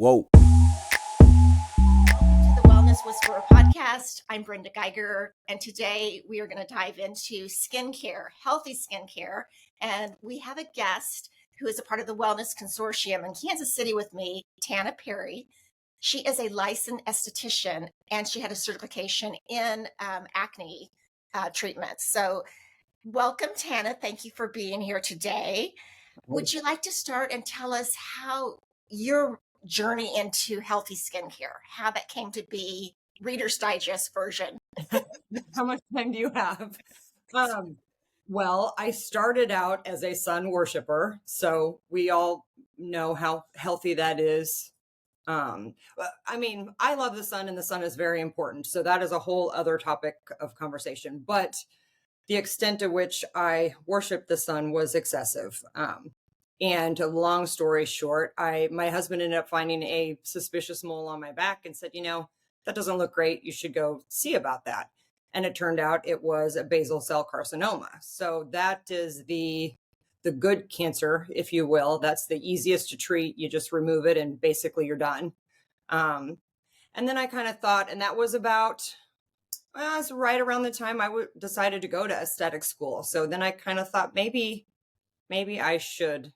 Whoa. Welcome to the Wellness Whisperer podcast. I'm Brenda Geiger, and today we are going to dive into skincare, healthy skincare. And we have a guest who is a part of the Wellness Consortium in Kansas City with me, Tana Parry. She is a licensed esthetician, and she had a certification in acne treatments. So welcome, Tana. Thank you for being here today. Would you like to start and tell us how your journey into healthy skincare, how that came to be, Reader's Digest version? How much time do you have? Well, I started out as a sun worshiper, so we all know how healthy that is. I mean, I love the sun and the sun is very important. So that is a whole other topic of conversation, but the extent to which I worshiped the sun was excessive. And a long story short, my husband ended up finding a suspicious mole on my back and said, that doesn't look great. You should go see about that. And it turned out it was a basal cell carcinoma. So that is the good cancer, if you will. That's the easiest to treat. You just remove it and basically you're done. And then I kind of thought, and that was about, it's right around the time I decided to go to aesthetic school. So then I kind of thought maybe I should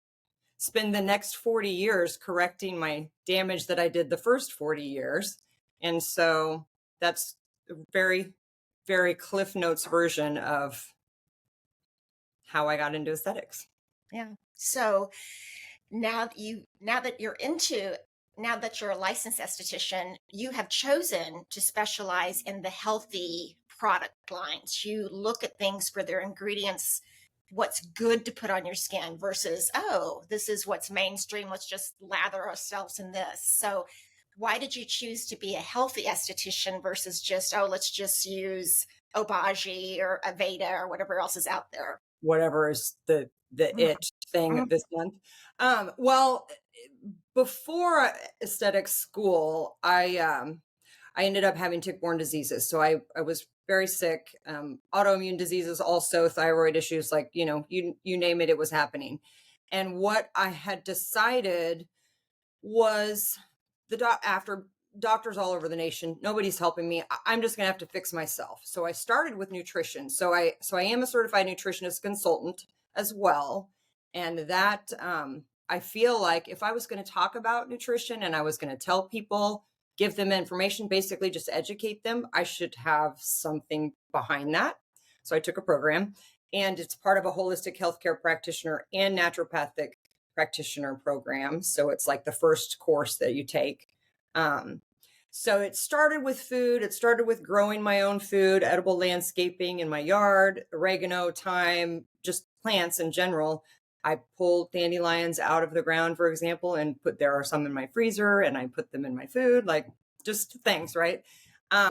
spend the next 40 years correcting my damage that I did the first 40 years. And so that's a very, very Cliff Notes version of how I got into aesthetics. Yeah. So now that you're a licensed esthetician, you have chosen to specialize in the healthy product lines. You look at things for their ingredients, what's good to put on your skin versus, oh, this is what's mainstream. Let's just lather ourselves in this. So why did you choose to be a healthy esthetician versus just, let's just use Obagi or Aveda or whatever else is out there? Whatever is the it thing this month. Well, before aesthetic school, I ended up having tick-borne diseases. So I was very sick, autoimmune diseases, also thyroid issues, like, you name it, it was happening. And what I had decided was after doctors all over the nation, nobody's helping me. I'm just going to have to fix myself. So I started with nutrition. So I am a certified nutritionist consultant as well. And that, I feel like if I was going to talk about nutrition and I was going to tell people, give them information, basically just educate them, I should have something behind that. So I took a program, and it's part of a holistic healthcare practitioner and naturopathic practitioner program. So it's like the first course that you take. So it started with food. It started with growing my own food, edible landscaping in my yard, oregano, thyme, just plants in general. I pulled dandelions out of the ground, for example, and there are some in my freezer, and I put them in my food, like just things, right? So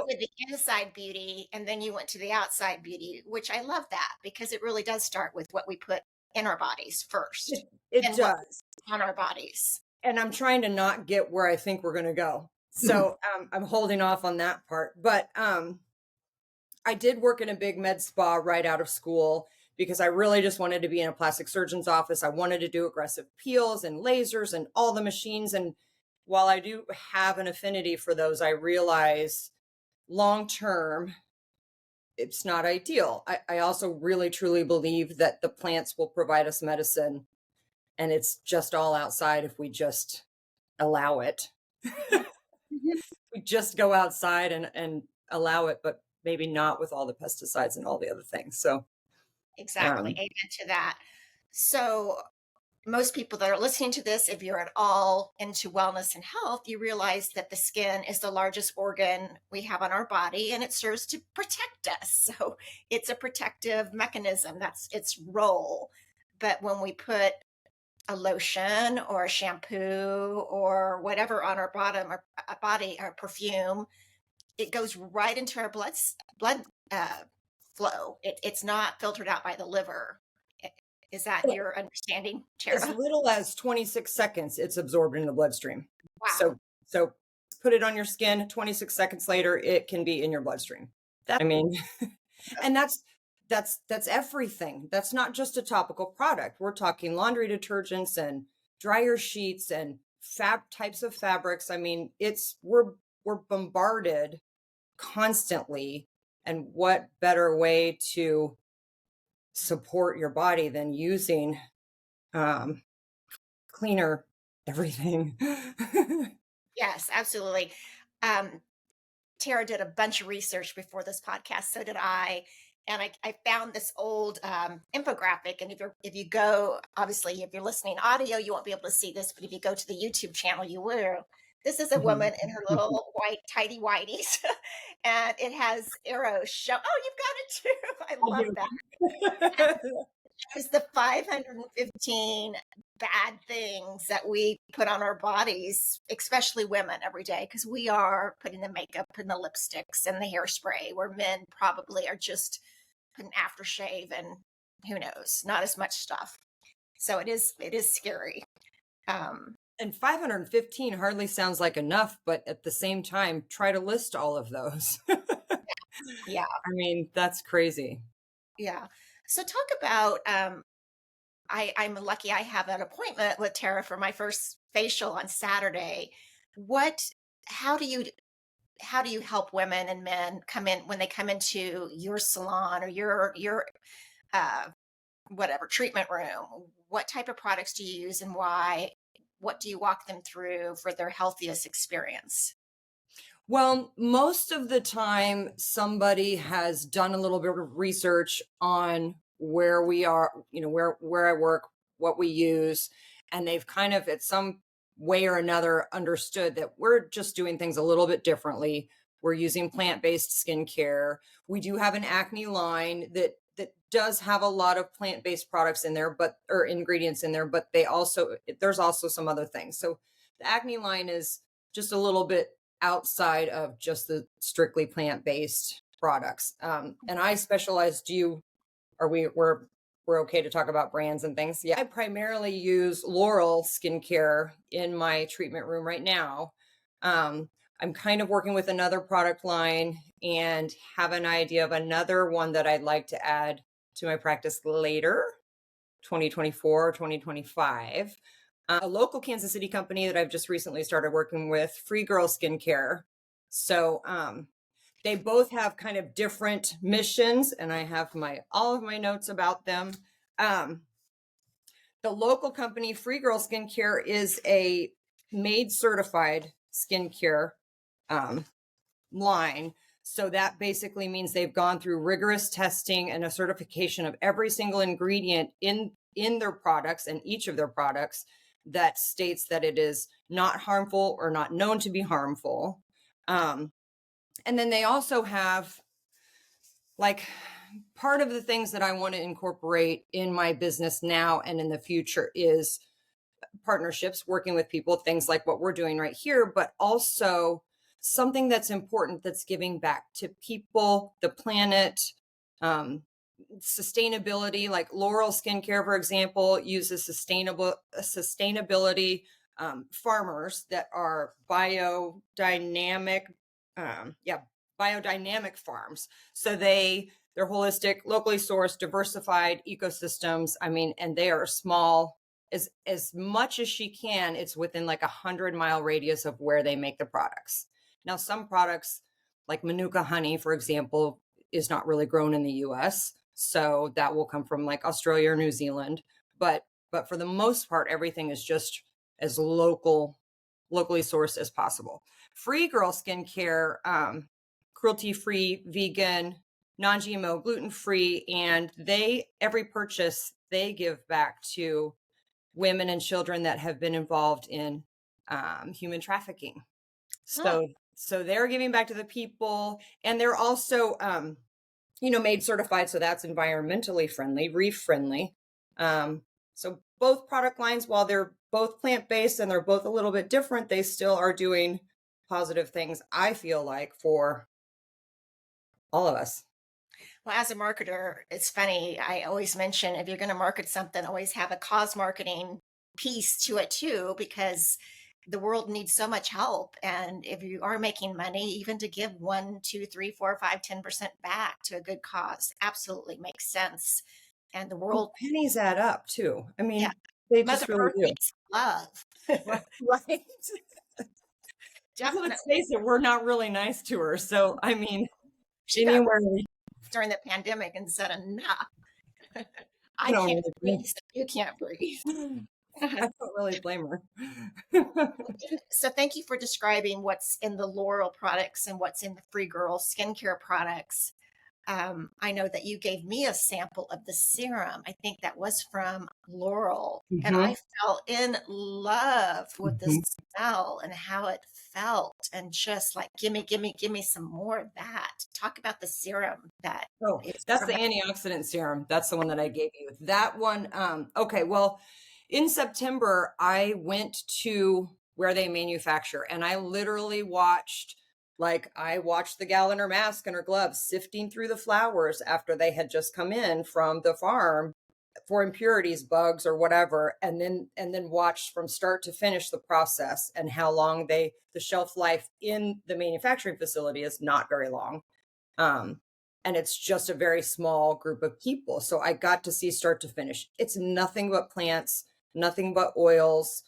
with the inside beauty, and then you went to the outside beauty, which I love that because it really does start with what we put in our bodies first. It does. On our bodies. And I'm trying to not get where I think we're going to go. So I'm holding off on that part. But I did work in a big med spa right out of school because I really just wanted to be in a plastic surgeon's office. I wanted to do aggressive peels and lasers and all the machines. And while I do have an affinity for those, I realize long term, it's not ideal. I also really, truly believe that the plants will provide us medicine, and it's just all outside if we just allow it. We just go outside and allow it, but maybe not with all the pesticides and all the other things. So exactly. Amen to that. So most people that are listening to this, if you're at all into wellness and health, you realize that the skin is the largest organ we have on our body, and it serves to protect us. So it's a protective mechanism. That's its role. But when we put a lotion or a shampoo or whatever on our body, our perfume, it goes right into our blood flow. It's not filtered out by the liver. Is that your understanding, Tara? As little as 26 seconds, it's absorbed in the bloodstream. Wow. So put it on your skin, 26 seconds later, it can be in your bloodstream. And that's everything. That's not just a topical product. We're talking laundry detergents and dryer sheets and types of fabrics. I mean, we're bombarded constantly, and what better way to support your body than using um, cleaner everything. Yes, absolutely. Um, Tara did a bunch of research before this podcast, so did I. And I found this old infographic. And if you go, obviously, if you're listening audio, you won't be able to see this. But if you go to the YouTube channel, you will. This is a woman in her little white tidy whities, and it has arrows show. Oh, you've got it too. I love that. Is the 515 bad things that we put on our bodies, especially women, every day, because we are putting the makeup and the lipsticks and the hairspray, where men probably are just putting aftershave and who knows, not as much stuff. So it is scary. And 515 hardly sounds like enough, but at the same time, try to list all of those. Yeah. I mean, that's crazy. Yeah. So talk about I'm lucky I have an appointment with Tara for my first facial on Saturday. What how do you help women and men come in when they come into your salon or your uh whatever treatment room? What type of products do you use and why? What do you walk them through for their healthiest experience? Well, most of the time, somebody has done a little bit of research on where we are, where I work, what we use, and they've kind of, at some way or another, understood that we're just doing things a little bit differently. We're using plant-based skincare. We do have an acne line that does have a lot of plant-based products in there, or ingredients in there, but there's also some other things. So the acne line is just a little bit outside of just the strictly plant-based products. And I specialize. We're okay to talk about brands and things? Yeah, I primarily use Laurel skincare in my treatment room right now. I'm kind of working with another product line and have an idea of another one that I'd like to add to my practice later, 2024 or 2025. A local Kansas City company that I've just recently started working with, Free Girl Skincare. So they both have kind of different missions, and I have all of my notes about them. The local company, Free Girl Skincare, is a MAID certified skincare line. So that basically means they've gone through rigorous testing and a certification of every single ingredient in their products, and each of their products, that states that it is not harmful or not known to be harmful. And then they also have, like, part of the things that I want to incorporate in my business now and in the future is partnerships, working with people, things like what we're doing right here, but also something that's important, that's giving back to people, the planet, sustainability. Like Laurel Skincare, for example, uses sustainability farmers that are biodynamic, biodynamic farms. So they're holistic, locally sourced, diversified ecosystems. I mean, and they are small. As much as she can, it's within like 100-mile radius of where they make the products. Now, some products like Manuka honey, for example, is not really grown in the US. So that will come from like Australia or New Zealand. But for the most part, everything is just as locally sourced as possible. Free Girl Skincare, cruelty-free, vegan, non-GMO, gluten-free, and every purchase they give back to women and children that have been involved in human trafficking. So they're giving back to the people, and they're also, MAID certified. So that's environmentally friendly, reef friendly. So both product lines, while they're both plant-based and they're both a little bit different, they still are doing positive things, I feel like, for all of us. Well, as a marketer, it's funny. I always mention if you're going to market something, always have a cause marketing piece to it too, because the world needs so much help. And if you are making money, even to give 1, 2, 3, 4, 5, 10% back to a good cause absolutely makes sense. And the world, pennies add up too. I mean, yeah, they Mother just really Earth do. love. Right. Let's Definitely. face it, we're not really nice to her. So, I mean, She got anywhere we during the pandemic and said, enough. I don't can't really breathe. So you can't breathe. blame, I don't really blame her. So thank you for describing what's in the L'Oreal products and what's in the Free Girl skincare products. I know that you gave me a sample of the serum. I think that was from L'Oreal, and Hmm. I fell in love with the Hmm. smell and how it felt, and just like, gimme, gimme, gimme some more of that. Talk about the serum that Oh, is that's from the that. antioxidant serum. That's the one that I gave you. That one, okay, well, in September, I went to where they manufacture and I literally watched, like, I watched the gal in her mask and her gloves sifting through the flowers after they had just come in from the farm for impurities, bugs, or whatever, and then watched from start to finish the process and how long the shelf life in the manufacturing facility is not very long. Um, and it's just a very small group of people. So I got to see start to finish. It's nothing but plants, nothing but oils,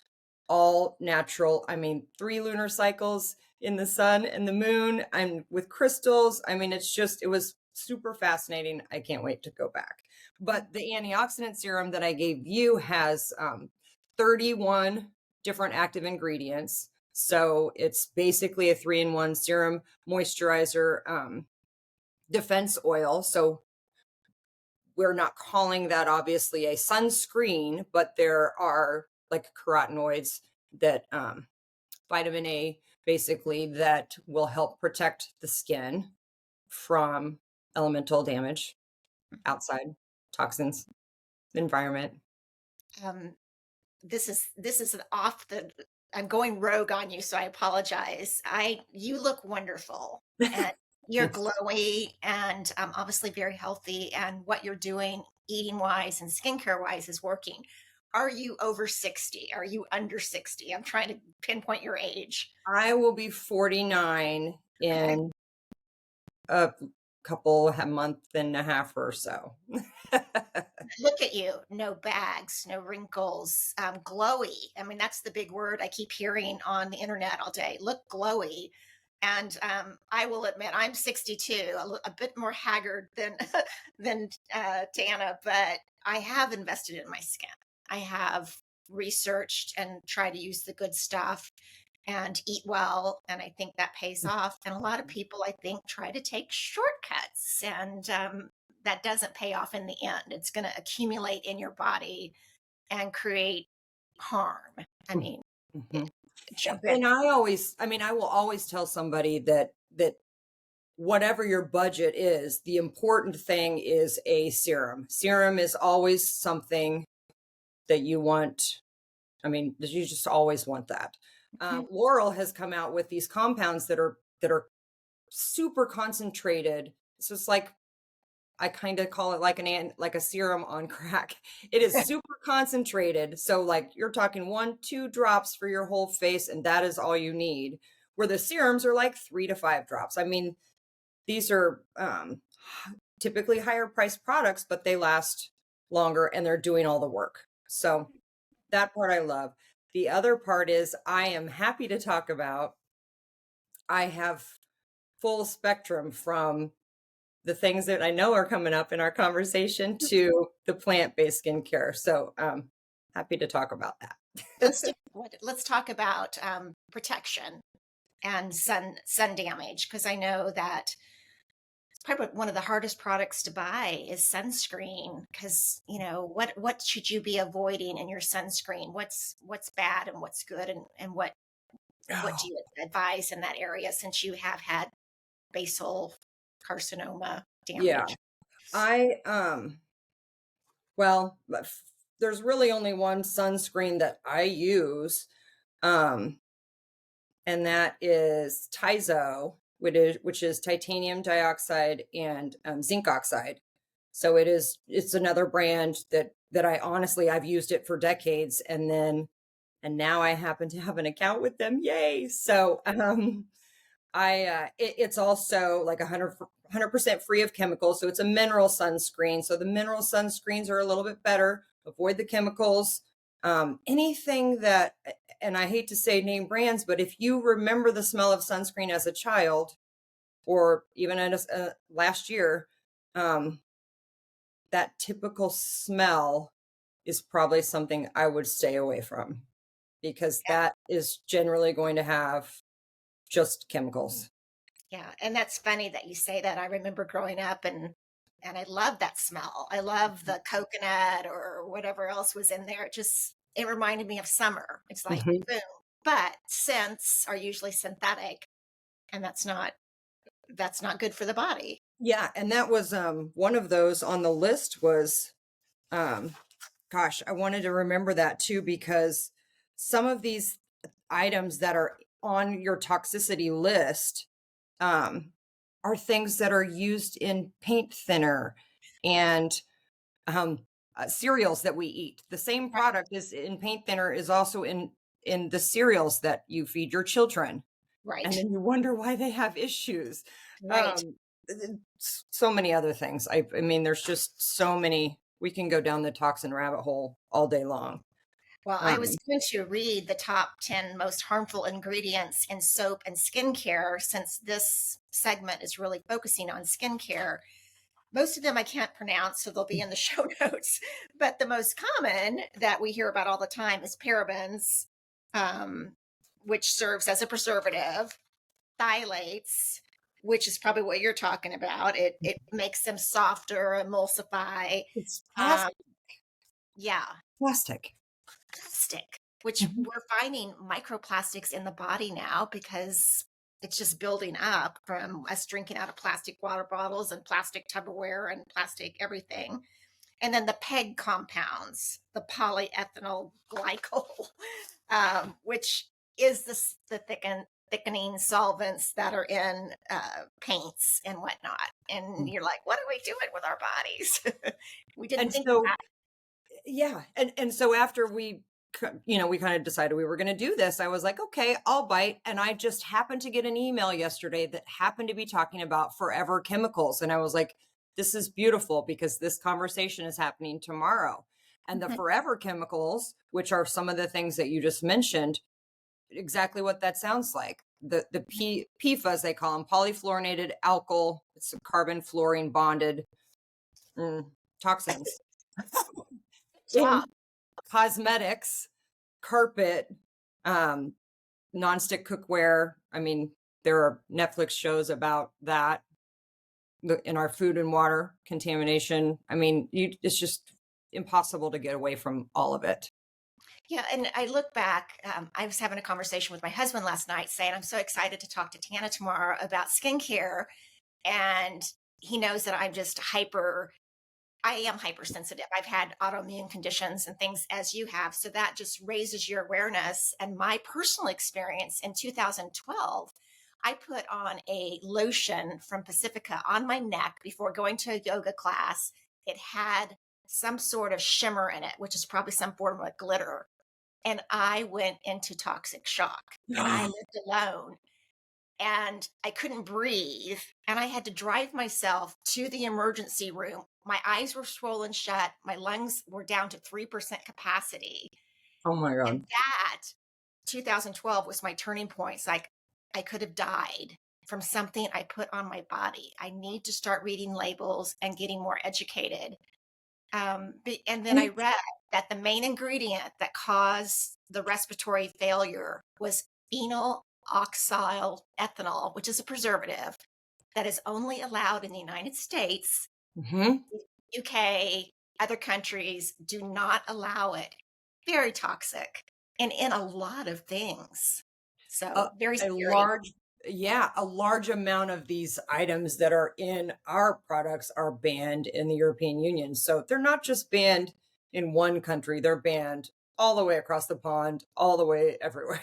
all natural. I mean, 3 lunar cycles in the sun and the moon, and with crystals. I mean, it was super fascinating. I can't wait to go back. But the antioxidant serum that I gave you has 31 different active ingredients. So it's basically a 3-in-1 serum, moisturizer, defense oil. So we're not calling that obviously a sunscreen, but there are like carotenoids that vitamin A basically that will help protect the skin from elemental damage, outside toxins, environment. Um, this is an off the. I'm going rogue on you, so I apologize. You look wonderful, and you're Thanks. glowy, and obviously very healthy. And what you're doing, eating wise and skincare wise, is working. Are you over 60? Are you under 60? I'm trying to pinpoint your age. I will be 49 Okay. in a month and a half or so. Look at you. No bags, no wrinkles, glowy. I mean, that's the big word I keep hearing on the internet all day. Look glowy. And I will admit, I'm 62, a bit more haggard than than Tana, but I have invested in my skin. I have researched and tried to use the good stuff and eat well, and I think that pays off. And a lot of people, I think, try to take shortcuts, and that doesn't pay off in the end. It's going to accumulate in your body and create harm. I mean, Mhm. jump in. And I will always tell somebody that whatever your budget is, the important thing is a serum. Serum is always something that you want. I mean, you just always want that. Laurel has come out with these compounds that are super concentrated. So it's like I kind of call it like a serum on crack. It is super concentrated. So like you're talking 1-2 drops for your whole face, and that is all you need. Where the serums are like 3 to 5 drops. I mean, these are typically higher priced products, but they last longer and they're doing all the work. So that part I love. The other part is I am happy to talk about. I have full spectrum from the things that I know are coming up in our conversation to the plant-based skincare. So happy to talk about that. Let's talk about protection and sun damage, because I know that it's probably one of the hardest products to buy is sunscreen, because what should you be avoiding in your sunscreen? What's bad and what's good, and what do Oh, you advise in that area, since you have had basal carcinoma yeah. damage? I well, there's really only one sunscreen that I use. Um and that is Tizo, which is titanium dioxide and zinc oxide. So it's another brand that I've used it for decades, and now I happen to have an account with them. Yay! So it's also like 100% free of chemicals. So it's a mineral sunscreen. So the mineral sunscreens are a little bit better. Avoid the chemicals. Anything that, and I hate to say name brands, but if you remember the smell of sunscreen as a child, or even last year, um, that typical smell is probably something I would stay away from, because that is generally going to have just chemicals. Yeah, and that's funny that you say that. I remember growing up and I love that smell. I love the coconut or whatever else was in there. It reminded me of summer. It's like Mhm. boom. But scents are usually synthetic, and that's not good for the body. Yeah, and that was one of those on the list was, um gosh, I wanted to remember that too, because some of these items that are on your toxicity list, um, are things that are used in paint thinner and um, cereals that we eat. The same product is in paint thinner is also in the cereals that you feed your children, and Right. then you wonder why they have issues. Right. Um, so many other things. I mean, there's just so many. We can go down the toxin rabbit hole all day long. Well, I was Um, going to read the top 10 most harmful ingredients in soap and skincare since this segment is really focusing on skincare. Most of them I can't pronounce, so they'll be in the show notes. But the most common that we hear about all the time is parabens, um, which serves as a preservative, phthalates, which is probably what you're talking about. It makes them softer, emulsify. it's Um, yeah, plastic. plastic, which Mhm. we're finding microplastics in the body now because it's just building up from us drinking out of plastic water bottles and plastic Tupperware and plastic everything. And then the PEG compounds, the polyethyl glycol, which is the thickening solvents that are in paints and whatnot. And you're like, what are we doing with our bodies? We didn't And think so, that. yeah, and so after we kind of decided we were going to do this, I was like, okay, I'll bite. And I just happened to get an email yesterday that happened to be talking about forever chemicals, and I was like, this is beautiful because this conversation is happening tomorrow. And the Mhm. forever chemicals, which are some of the things that you just mentioned, exactly what that sounds like. The PFAS, they call them, polyfluorinated alkyl, it's a carbon fluorine bonded toxins in Swap. cosmetics, carpet, um, nonstick cookware. I mean, there are Netflix shows about that in our food and water contamination. I mean, it's just impossible to get away from all of it. Yeah, and I look back. I was having a conversation with my husband last night saying, I'm so excited to talk to Tana tomorrow about skincare. And he knows that I am hypersensitive. I've had autoimmune conditions and things as you have. So that just raises your awareness. And my personal experience in 2012, I put on a lotion from Pacifica on my neck before going to a yoga class. It had some sort of shimmer in it, which is probably some form of glitter. And I went into toxic shock. And I lived alone and I couldn't breathe. And I had to drive myself to the emergency room. My eyes were swollen shut. My lungs were down to 3% capacity. Oh my And God. that 2012 was my turning point. It's like I could have died from something I put on my body. I need to start reading labels and getting more educated. And then I And read that the main ingredient that caused the respiratory failure was phenyl oxyl ethanol, which is a preservative that is only allowed in the United States. mhm. UK, other countries do not allow it. Very toxic and in a lot of things. a, So very a scary. large yeah, a large amount of these items that are in our products are banned in the European Union. So they're not just banned in one country, they're banned all the way across the pond, all the way everywhere.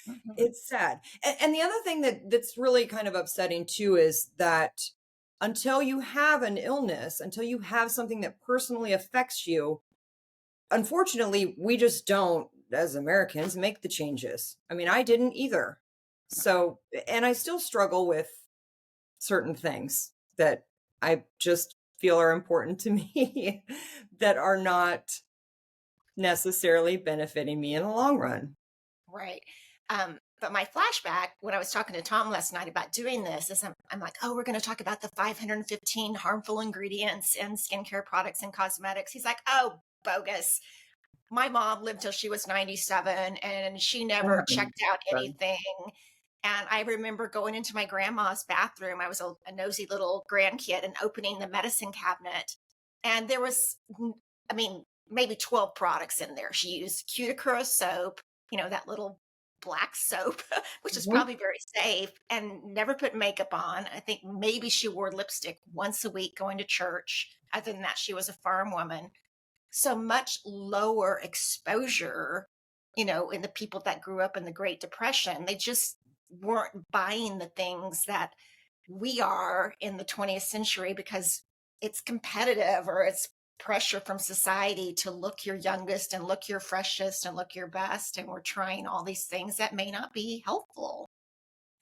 Mhm. It's sad. And the other thing that's really kind of upsetting too is that until you have an illness, until you have something that personally affects you, unfortunately, we just don't, as Americans, make the changes. I mean, I didn't either. So, and I still struggle with certain things that I just feel are important to me that are not. necessarily benefiting me in the long run. Right. But my flashback when I was talking to Tom last night about doing this is I'm like, oh, we're going to talk about the 515 harmful ingredients in skincare products and cosmetics. He's like, oh, bogus. My mom lived till she was 97 and she never checked out anything. And I remember going into my grandma's bathroom. I was a nosy little grandkid and opening the medicine cabinet. And there was, I mean, maybe 12 products in there. She used Cuticle soap, that little black soap, which is Mhm. probably very safe, and never put makeup on. I think maybe she wore lipstick once a week going to church. Other than that, she was a farm woman. So much lower exposure, in the people that grew up in the Great Depression. They just weren't buying the things that we are in the 20th century because it's competitive or it's pressure from society to look your youngest and look your freshest and look your best. And we're trying all these things that may not be helpful.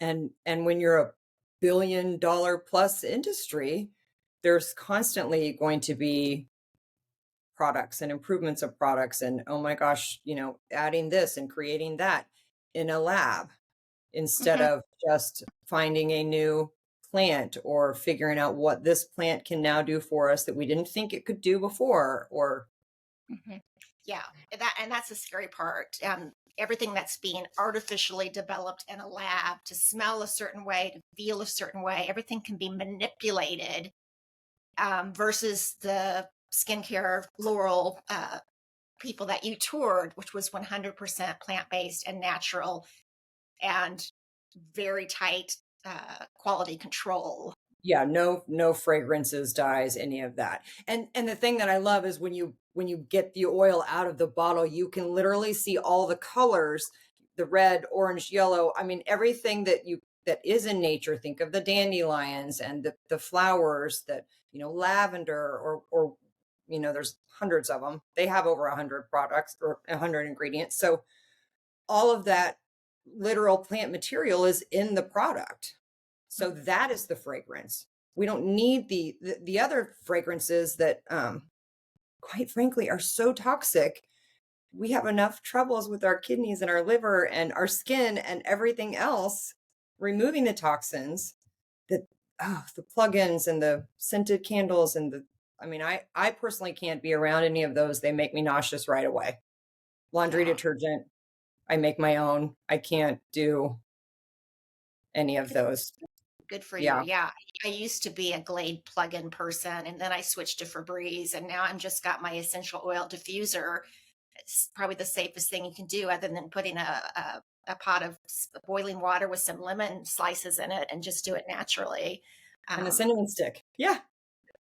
And when you're a billion-dollar plus industry, there's constantly going to be products and improvements of products and, oh my gosh, adding this and creating that in a lab instead Mhm, of just finding a new plant or figuring out what this plant can now do for us that we didn't think it could do before. Or mhm. Yeah, and that's the scary part. Everything that's being artificially developed in a lab to smell a certain way, to feel a certain way, everything can be manipulated, versus the skincare Laurel people that you toured, which was 100% plant based and natural and very tight quality control. yeah, no fragrances, dyes, any of that. And the thing that I love is when you get the oil out of the bottle, you can literally see all the colors, the red, orange, yellow. I mean, everything that is in nature. Think of the dandelions and the flowers that, lavender or there's hundreds of them. They have over 100 products or 100 ingredients. So all of that literal plant material is in the product. So that is the fragrance. We don't need the other fragrances that quite frankly are so toxic. We have enough troubles with our kidneys and our liver and our skin and everything else removing the toxins that the plugins and the scented candles and the I mean I personally can't be around any of those. They make me nauseous right away. Laundry Yeah. detergent, I make my own. I can't do any of those. Good for you. Yeah. Yeah. I used to be a Glade plug-in person and then I switched to Febreze and now I'm just got my essential oil diffuser. It's probably the safest thing you can do other than putting a pot of boiling water with some lemon slices in it and just do it naturally. And a Um, cinnamon stick. Yeah.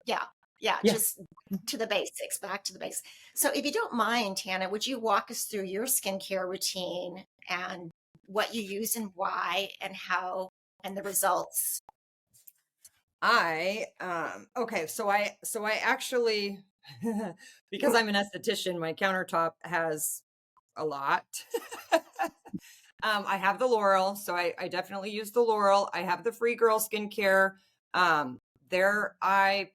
yeah. Yeah. Yeah. Just to the basics, back to the basics. So if you don't mind, Tana, would you walk us through your skincare routine and what you use and why and how and the results? Okay, so I actually because I'm an esthetician, my countertop has a lot. I have the Laurel, so I definitely use the Laurel. I have the Free Girl skincare. Their eye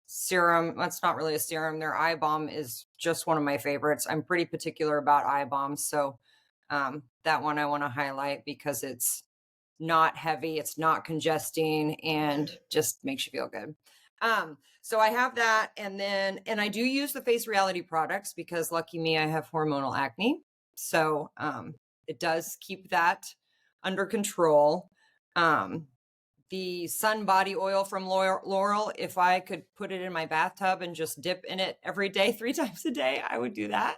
serum, that's not really a serum. Their eye balm is just one of my favorites. I'm pretty particular about eye balms, so that one I want to highlight because it's not heavy, it's not congesting, and just makes you feel good. So I have that, and I do use the Face Reality products because lucky me, I have hormonal acne. So it does keep that under control. Um, the sun body oil from Laurel, if I could put it in my bathtub and just dip in it every day, 3 times a day, I would do that.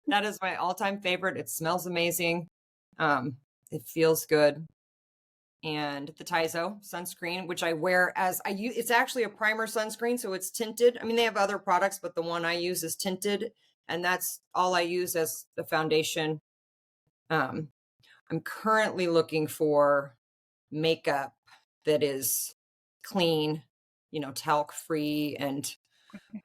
That is my all-time favorite. It smells amazing. It feels good. And the Tizo sunscreen, which I wear as I use, it's actually a primer sunscreen, so it's tinted. I mean, they have other products, but the one I use is tinted, and that's all I use as the foundation. Um, I'm currently looking for makeup that is clean, talc free, and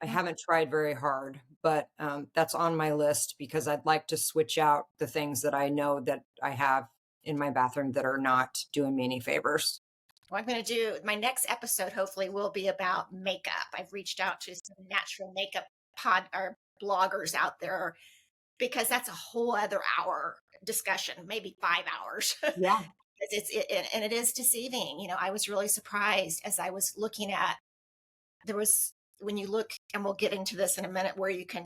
I haven't tried very hard, but that's on my list because I'd like to switch out the things that I know that I have in my bathroom that are not doing me any favors. Well, I'm going to do my next episode, hopefully, will be about makeup. I've reached out to some natural makeup pod or bloggers out there, because that's a whole other hour discussion, maybe 5 hours. Yeah. And it is deceiving. I was really surprised as I was looking at, there was, when you look, and we'll get into this in a minute, where you can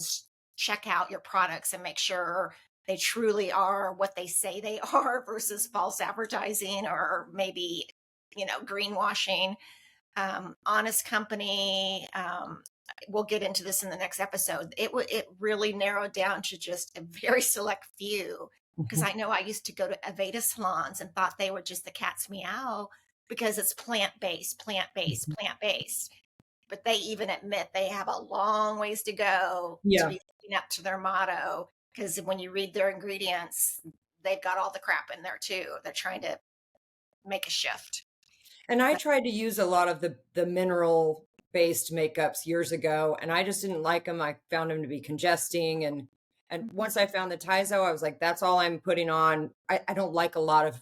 check out your products and make sure they truly are what they say they are versus false advertising, or maybe, greenwashing. Honest Company. We'll get into this in the next episode. It really narrowed down to just a very select few, because Mhm. I know I used to go to Aveda salons and thought they were just the cat's meow, because it's plant-based, plant-based, Mhm. plant-based. But they even admit they have a long ways to go to Yeah. be living up to their motto, because when you read their ingredients, they've got all the crap in there too. They're trying to make a shift. And I But tried to use a lot of the mineral based makeups years ago, and I just didn't like them. I found them to be congesting, and Mhm. once I found the Tizo, I was like, that's all I'm putting on. I don't like a lot of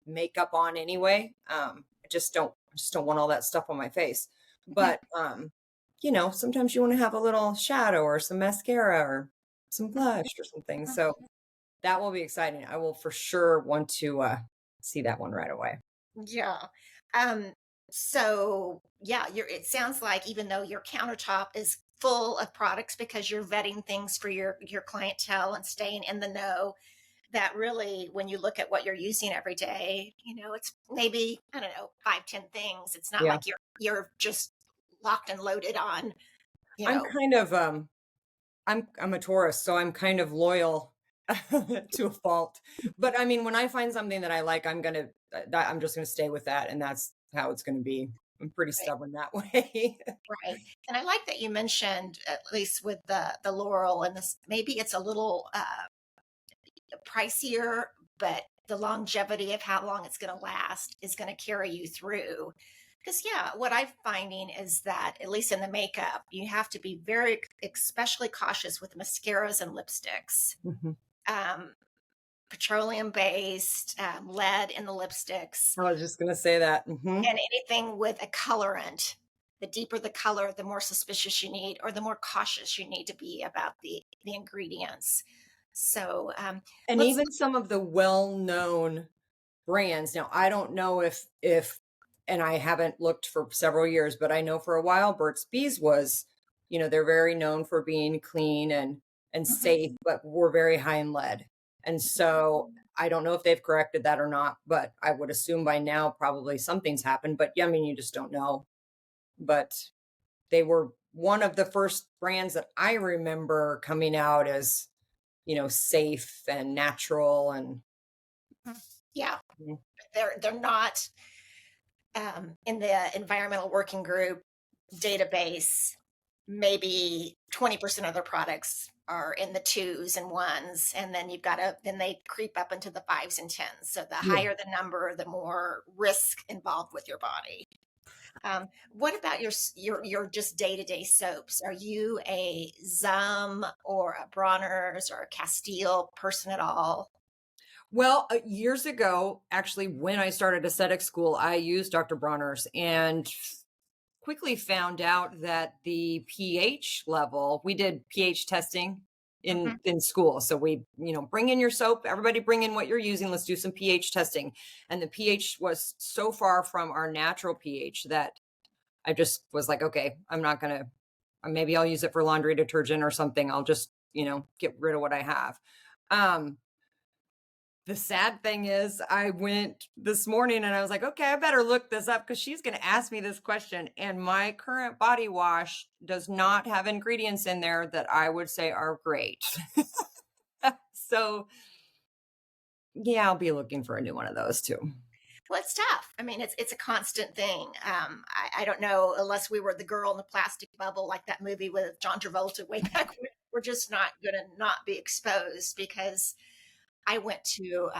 makeup on anyway. I just don't want all that stuff on my face. Yeah. But sometimes you want to have a little shadow or some mascara or some blush or something. So that will be exciting. I will for sure want to see that one right away. Yeah. Um, so yeah, it sounds like, even though your countertop is full of products because you're vetting things for your clientele and staying in the know, that really, when you look at what you're using every day, it's maybe, I don't know, 5, 10 things. It's not Yeah. like you're just locked and loaded on, you I'm know, kind of I'm a Taurus, so I'm kind of loyal to a fault. But I mean, when I find something that I like, I'm just gonna stay with that, and that's how it's gonna be. I'm pretty right, stubborn that way. right. And I like that you mentioned, at least with the Laurel, and this, maybe it's a little pricier, but the longevity of how long it's going to last is going to carry you through. Because, yeah, what I'm finding is that, at least in the makeup, you have to be very, especially cautious with mascaras and lipsticks. Mhm. Um, Petroleum based, lead in the lipsticks, I was just gonna say that. and anything with a colorant. The deeper the color, the more suspicious you need, or the more cautious you need to be about the ingredients. So And let's. even some of the well-known brands. Now, I don't know if and I haven't looked for several years, but I know for a while Burt's Bees was, they're very known for being clean and Mhm. safe, but were very high in lead. And so I don't know if they've corrected that or not, but I would assume by now probably something's happened. But yeah, I mean, you just don't know. But they were one of the first brands that I remember coming out as, safe and natural and Yeah, mm, they're not in the environmental working group database. Maybe 20% of their products are in the twos and ones, and then then they creep up into the fives and tens. So the yeah. higher the number, the more risk involved with your body. What about your just day-to-day soaps? Are you a Zum or a Bronner's or a Castile person at all? Well, years ago, actually, when I started aesthetic school, I used Dr. Bronner's and quickly found out that the pH level, we did pH testing in Mhm. in school. So we, bring in your soap, everybody bring in what you're using, let's do some pH testing. And the pH was so far from our natural pH that I just was like, okay, I'm not going to maybe I'll use it for laundry detergent or something. I'll just, get rid of what I have. Um the sad thing is, I went this morning and I was like, okay, I better look this up because she's going to ask me this question. And my current body wash does not have ingredients in there that I would say are great. So, yeah, I'll be looking for a new one of those too. Well, it's tough. I mean, it's a constant thing. I don't know, unless we were the girl in the plastic bubble, like that movie with John Travolta way back when. We're just not going to not be exposed, because I went to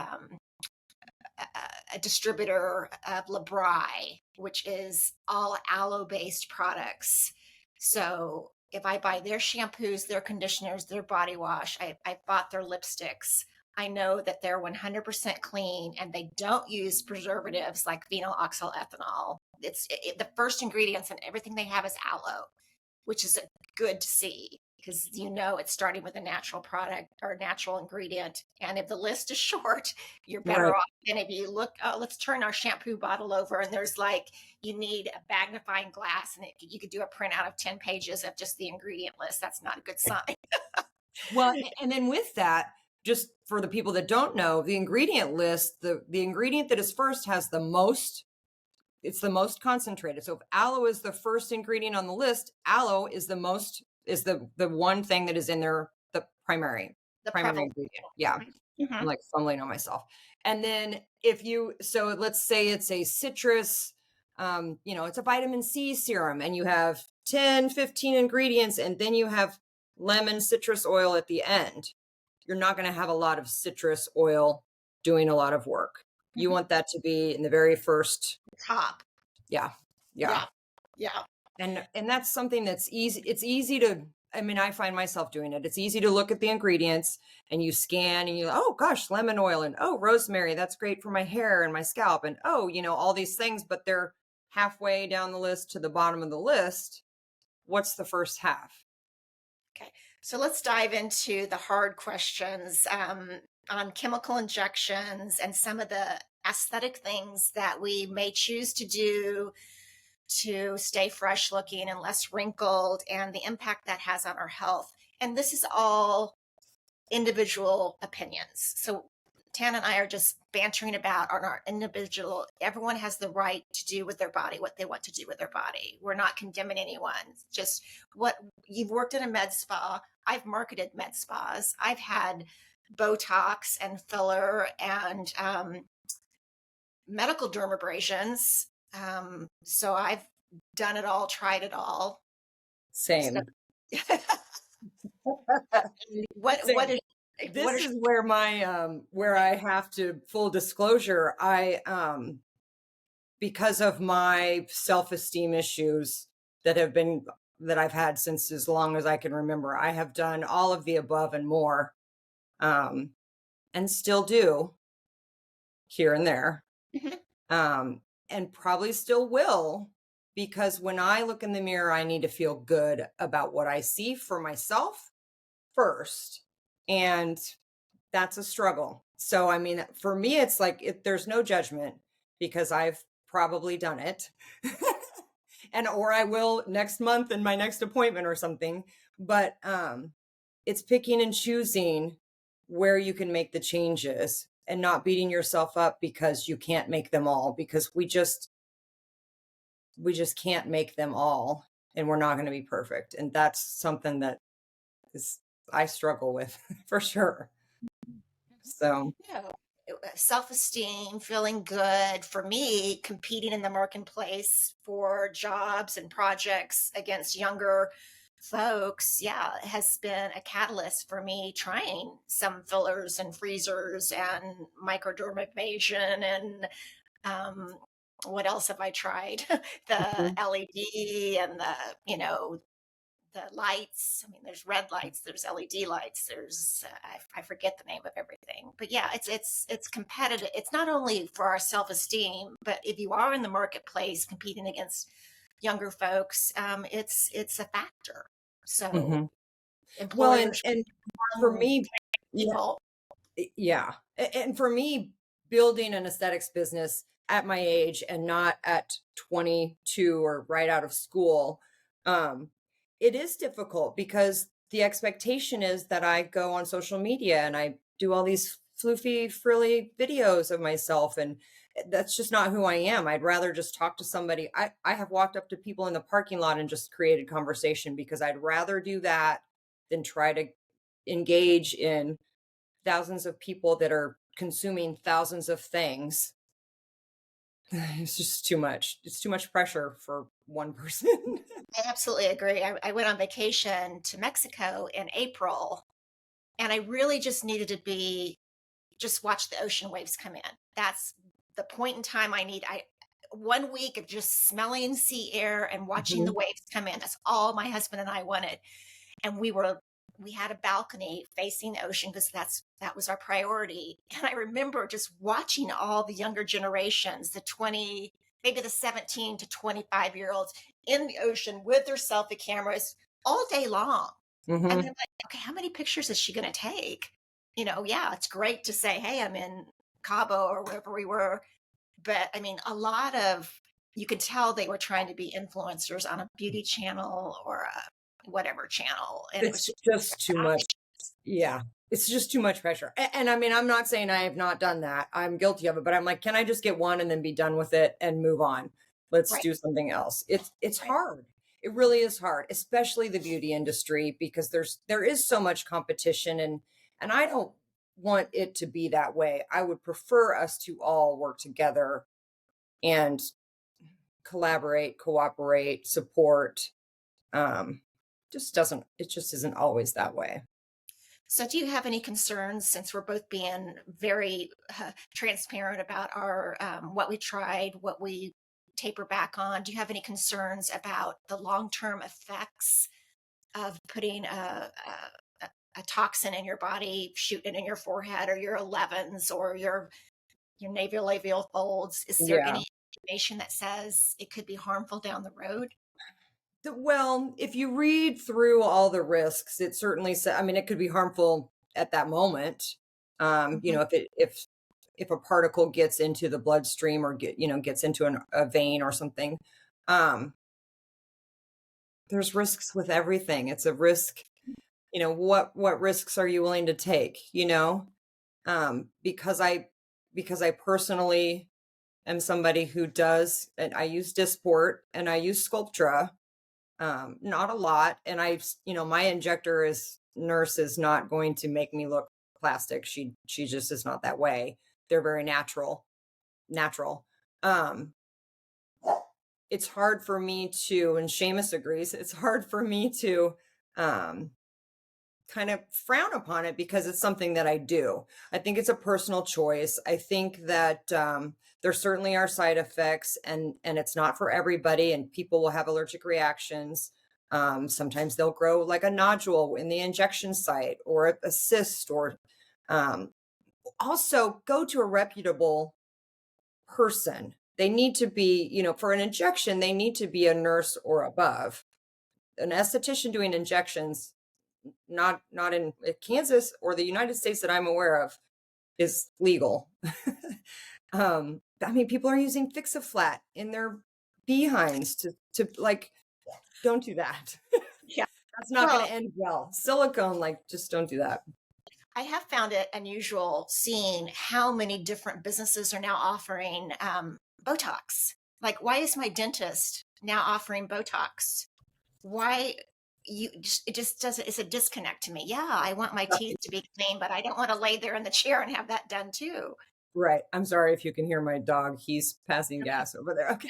a distributor of Labri, which is all aloe based products. So if I buy their shampoos, their conditioners, their body wash, I bought their lipsticks. I know that they're 100% clean, and they don't use preservatives like phenyloxylethanol. The first ingredients and everything they have is aloe, which is good to see. because it's starting with a natural product or natural ingredient. And if the list is short, you're better Right. off than if you look, oh, let's turn our shampoo bottle over and there's like, you need a magnifying glass and you could do a printout of 10 pages of just the ingredient list. That's not a good sign. Well, and then with that, just for the people that don't know, the ingredient list, the ingredient that is first has the most, it's the most concentrated. So if aloe is the first ingredient on the list, aloe is the most, is the one thing that is in there, the primary Prevalent. ingredient. Yeah. Mm-hmm. I'm like fumbling on myself. And then so let's say it's a citrus, it's a vitamin C serum and you have 10, 15 ingredients, and then you have lemon citrus oil at the end. You're not going to have a lot of citrus oil doing a lot of work. You want that to be in the very first Top. Yeah. Yeah. And that's something that's easy. It's easy to, I find myself doing it. It's easy to look at the ingredients and you scan and oh gosh, lemon oil and oh, rosemary, that's great for my hair and my scalp. And oh, all these things, but they're halfway down the list to the bottom of the list. What's the first half? Okay. So let's dive into the hard questions on chemical injections and some of the aesthetic things that we may choose to do to stay fresh looking and less wrinkled, and the impact that has on our health. And this is all individual opinions. So Tana and I are just bantering about on our individual. Everyone has the right to do with their body what they want to do with their body. We're not condemning anyone. Just what you've worked in a med spa. I've marketed med spas. I've had Botox and filler and medical dermabrasions. So I've done it all, tried it all. Same. So, what is this is where my where I have to, full disclosure, I because of my self-esteem issues that I've had since as long as I can remember, I have done all of the above and more, and still do here and there. Mm-hmm. And probably still will, because when I look in the mirror, I need to feel good about what I see for myself first. And that's a struggle. So, for me, it's like, there's no judgment because I've probably done it or I will next month in my next appointment or something. But, it's picking and choosing where you can make the changes and not beating yourself up because you can't make them all, because we just can't make them all, and we're not going to be perfect. And that's something that I struggle with for sure. So self-esteem, feeling good, for me, competing in the marketplace for jobs and projects against younger folks, has been a catalyst for me trying some fillers and freezers and microdermabrasion and what else have I tried? The LED and the lights. There's red lights, there's LED lights, there's I forget the name of everything. But yeah, it's competitive. It's not only for our self-esteem, but if you are in the marketplace competing against younger folks, it's a factor. So employers, and for me, people. Yeah. And for me, building an aesthetics business at my age and not at 22 or right out of school, it is difficult because the expectation is that I go on social media and I do all these floofy, frilly videos of myself. And that's just not who I am. I'd rather just talk to somebody. I have walked up to people in the parking lot and just created conversation, because I'd rather do that than try to engage in thousands of people that are consuming thousands of things. It's just too much. It's too much pressure for one person. I absolutely agree. I went on vacation to Mexico in April, and I really just needed to just watch the ocean waves come in. That's the point in time I need. 1 week of just smelling sea air and watching the waves come in. That's all my husband and I wanted. And we had a balcony facing the ocean because that was our priority. And I remember just watching all the younger generations, maybe the 17 to 25-year-olds in the ocean with their selfie cameras all day long. And Hmm. then like, okay, how many pictures is she going to take? Yeah, it's great to say, hey, I'm in Cabo or wherever we were. But I mean, you could tell they were trying to be influencers on a beauty channel or a whatever channel. And it was It's just just too much. distracting. Yeah. It's just too much pressure. And I mean, I'm not saying I have not done that. I'm guilty of it, but I'm like, can I just get one and then be done with it and move on? Let's Right, do something else. It's right. hard. It really is hard, especially the beauty industry, because there is so much competition, and I don't want it to be that way. I would prefer us to all work together and collaborate, cooperate, support. Um it just isn't always that way. So, do you have any concerns since we're both being very transparent about our what we tried, what we taper back on? Do you have any concerns about the long-term effects of putting a toxin in your body, shooting it in your forehead or your 11s or your nasolabial folds? Is there Yeah. any information that says it could be harmful down the road? Well, if you read through all the risks, it certainly I mean, it could be harmful at that moment. Mhm. If a particle gets into the bloodstream or gets into a vein or something. Um, there's risks with everything. It's a risk. What risks are you willing to take? Because I personally am somebody who does, and I use Dysport and I use Sculptra. Not a lot. And my injector is nurse is not going to make me look plastic. She just is not that way. They're very natural. Um, it's hard for me to, and Seamus agrees, it's hard for me to um kind of frown upon it because it's something that I do. I think it's a personal choice. I think that there certainly are side effects, and it's not for everybody, and people will have allergic reactions. Sometimes they'll grow like a nodule in the injection site or a cyst, or um, also go to a reputable person. They need to be, for an injection, they need to be a nurse or above. An esthetician doing injections, not in Kansas or the United States that I'm aware of, is legal. I mean, people are using Fix-A-Flat in their behinds to like, don't do that. Yeah. That's not going Well, to end well. Silicone, like, just don't do that. I have found it unusual seeing how many different businesses are now offering Botox. Like, why is my dentist now offering Botox? Why it just doesn't, it's a disconnect to me. Yeah, I want my teeth to be clean, but I don't want to lay there in the chair and have that done too. Right. I'm sorry if you can hear my dog. He's passing gas over there. Okay.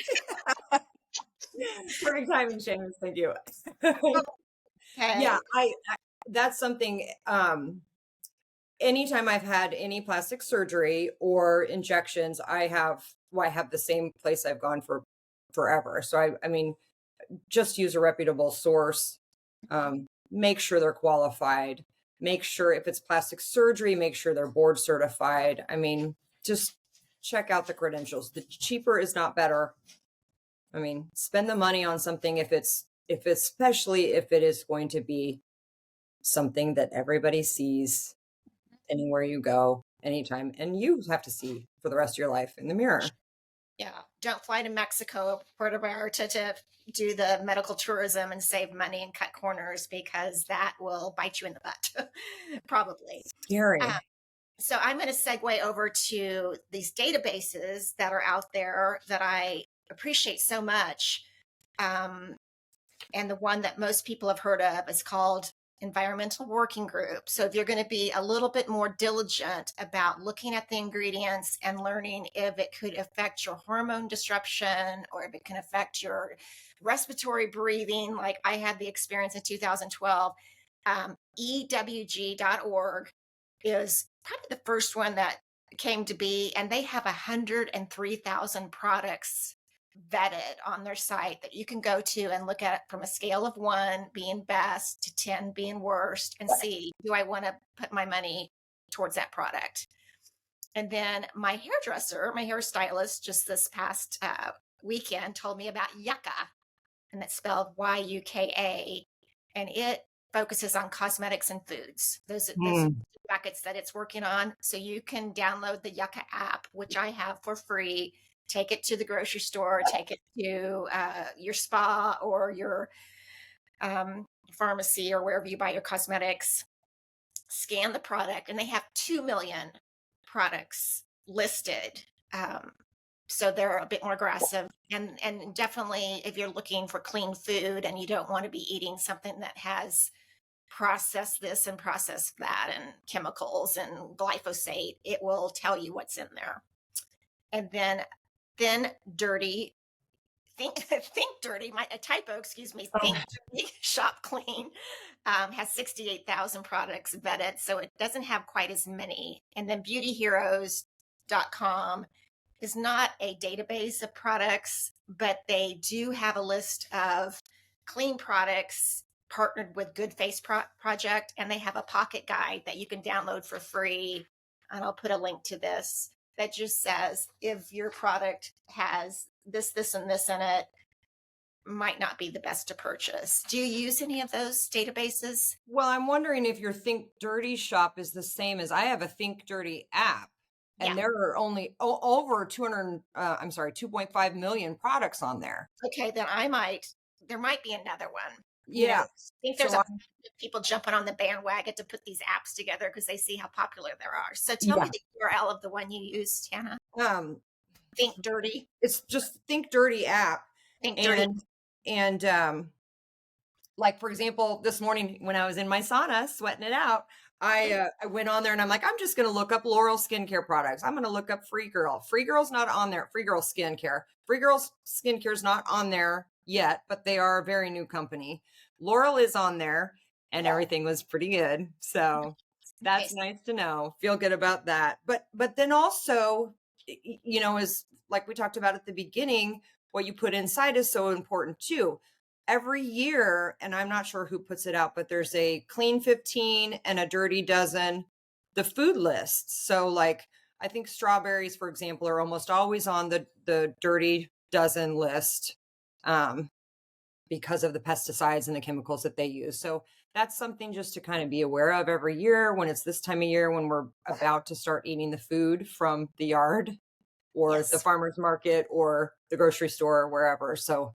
Perfect timing, Seamus. Thank you. Yeah, Okay. that's something. Anytime I've had any plastic surgery or injections, I have the same place I've gone for forever. So I mean, just use a reputable source. Make sure they're qualified. Make sure if it's plastic surgery, make sure they're board certified. I mean, just check out the credentials. The cheaper is not better. I mean, spend the money on something if especially if it is going to be something that everybody sees anywhere you go, anytime, and you have to see for the rest of your life in the mirror. Yeah. Don't fly to Mexico, Puerto Vallarta to do the medical tourism and save money and cut corners because that will bite you in the butt, probably. Um, Scary. so I'm going to segue over to these databases that are out there that I appreciate so much. Um, and the one that most people have heard of is called Environmental Working Group. So if you're going to be a little bit more diligent about looking at the ingredients and learning if it could affect your hormone disruption or if it can affect your respiratory breathing, like I had the experience in 2012, ewg.org is probably the first one that came to be, and they have 103,000 products vetted on their site that you can go to and look at from a scale of 1 being best to 10 being worst and see, do I want to put my money towards that product? And then my hairdresser, my hairstylist, just this past weekend told me about Yucca, and it's spelled Yuka, and it focuses on cosmetics and foods. Those are Hmm. the buckets that it's working on. So you can download the Yucca app, which I have for free. Take it to the grocery store, take it to your spa or your pharmacy or wherever you buy your cosmetics. Scan the product, and they have 2 million products listed. Um, so they're a bit more aggressive, and definitely if you're looking for clean food and you don't want to be eating something that has processed this and processed that and chemicals and glyphosate, it will tell you what's in there. And then Thin Dirty, think dirty, my a typo, excuse me, think Oh, dirty, shop clean, has 68,000 products vetted, so it doesn't have quite as many. And then beautyheroes.com is not a database of products, but they do have a list of clean products partnered with Good Face Project, and they have a pocket guide that you can download for free. And I'll put a link to this that just says if your product has this, and this in it, might not be the best to purchase. Do you use any of those databases? well, I'm wondering if your Think Dirty shop is the same as I have a Think Dirty app, Yeah. and there are only over 2.5 million products on there. Okay, then there might be another one. Yeah. I think there's So a people jumping on the bandwagon to put these apps together because they see how popular there are. So tell me yeah. the URL of the one you use, Tana. Um, Think Dirty. it's just Think Dirty app. Think Dirty. And like, for example, this morning when I was in my sauna sweating it out, I went on there and I'm like, I'm just going to look up L'Oreal skincare products. I'm going to look up Free Girl. Free Girl's not on there. Free Girl skincare. Free Girl's skincare is not on there yet, but they are a very new company. L'Oreal is on there, and everything was pretty good. So Okay. that's nice to know. Feel good about that. But then also, is like we talked about at the beginning, what you put inside is so important too. Every year, and I'm not sure who puts it out, but there's a clean 15 and a dirty dozen, the food list. So like, I think strawberries, for example, are almost always on the dirty dozen list, because of the pesticides and the chemicals that they use. So that's something just to kind of be aware of every year when it's this time of year, when we're about to start eating the food from the yard or the Yes. farmer's market or the grocery store or wherever. So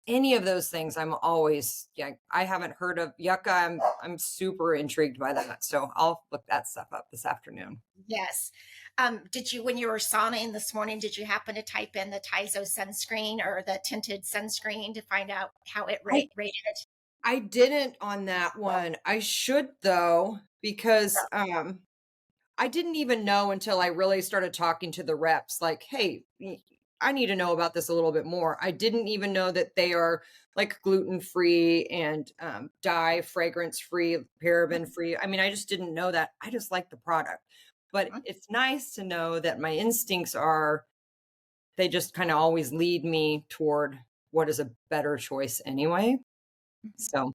any of those things, I'm always, I haven't heard of yucca. I'm super intrigued by that. So I'll look that stuff up this afternoon. Yes. Did you, when you were sauning this morning, did you happen to type in the Tizo sunscreen or the tinted sunscreen to find out how it I, rated? I didn't on that one. I should though, because I didn't even know until I really started talking to the reps, like, hey, I need to know about this a little bit more. I didn't even know that they are like gluten-free and dye, fragrance-free, paraben-free. I mean, I just didn't know that. I just like the product. But it's nice to know that my instincts they just kind of always lead me toward what is a better choice anyway. So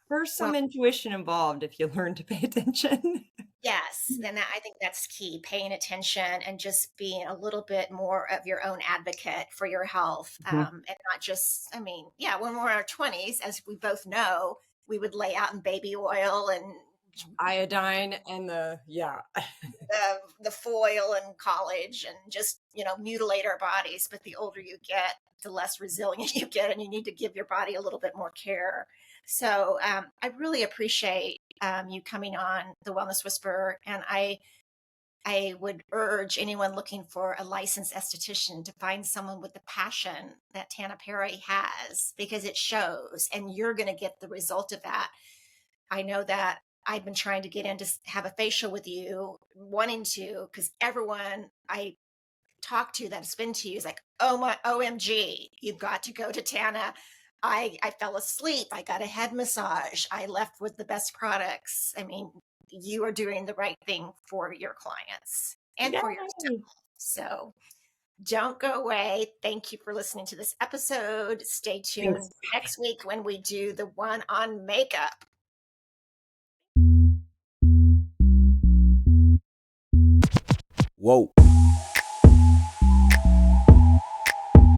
there's Well, some intuition involved if you learn to pay attention. yes, and I think that's key, paying attention and just being a little bit more of your own advocate for your health. And not just, I mean, yeah, when we're in our 20s, as we both know, we would lay out in baby oil and Iodine and the foil in college and just, mutilate our bodies. But the older you get, the less resilient you get, and you need to give your body a little bit more care. So I really appreciate you coming on the Wellness Whisperer, and I would urge anyone looking for a licensed esthetician to find someone with the passion that Tana Parry has, because it shows, and you're going to get the result of that. I know that I've been trying to get in to have a facial with you, wanting to, because everyone I talk to that's been to you is like, oh my OMG, you've got to go to Tana. I fell asleep. I got a head massage. I left with the best products. I mean, you are doing the right thing for your clients and for yourself. Yay. So don't go away. Thank you for listening to this episode. Stay tuned Thanks. next week when we do the one on makeup. Whoa.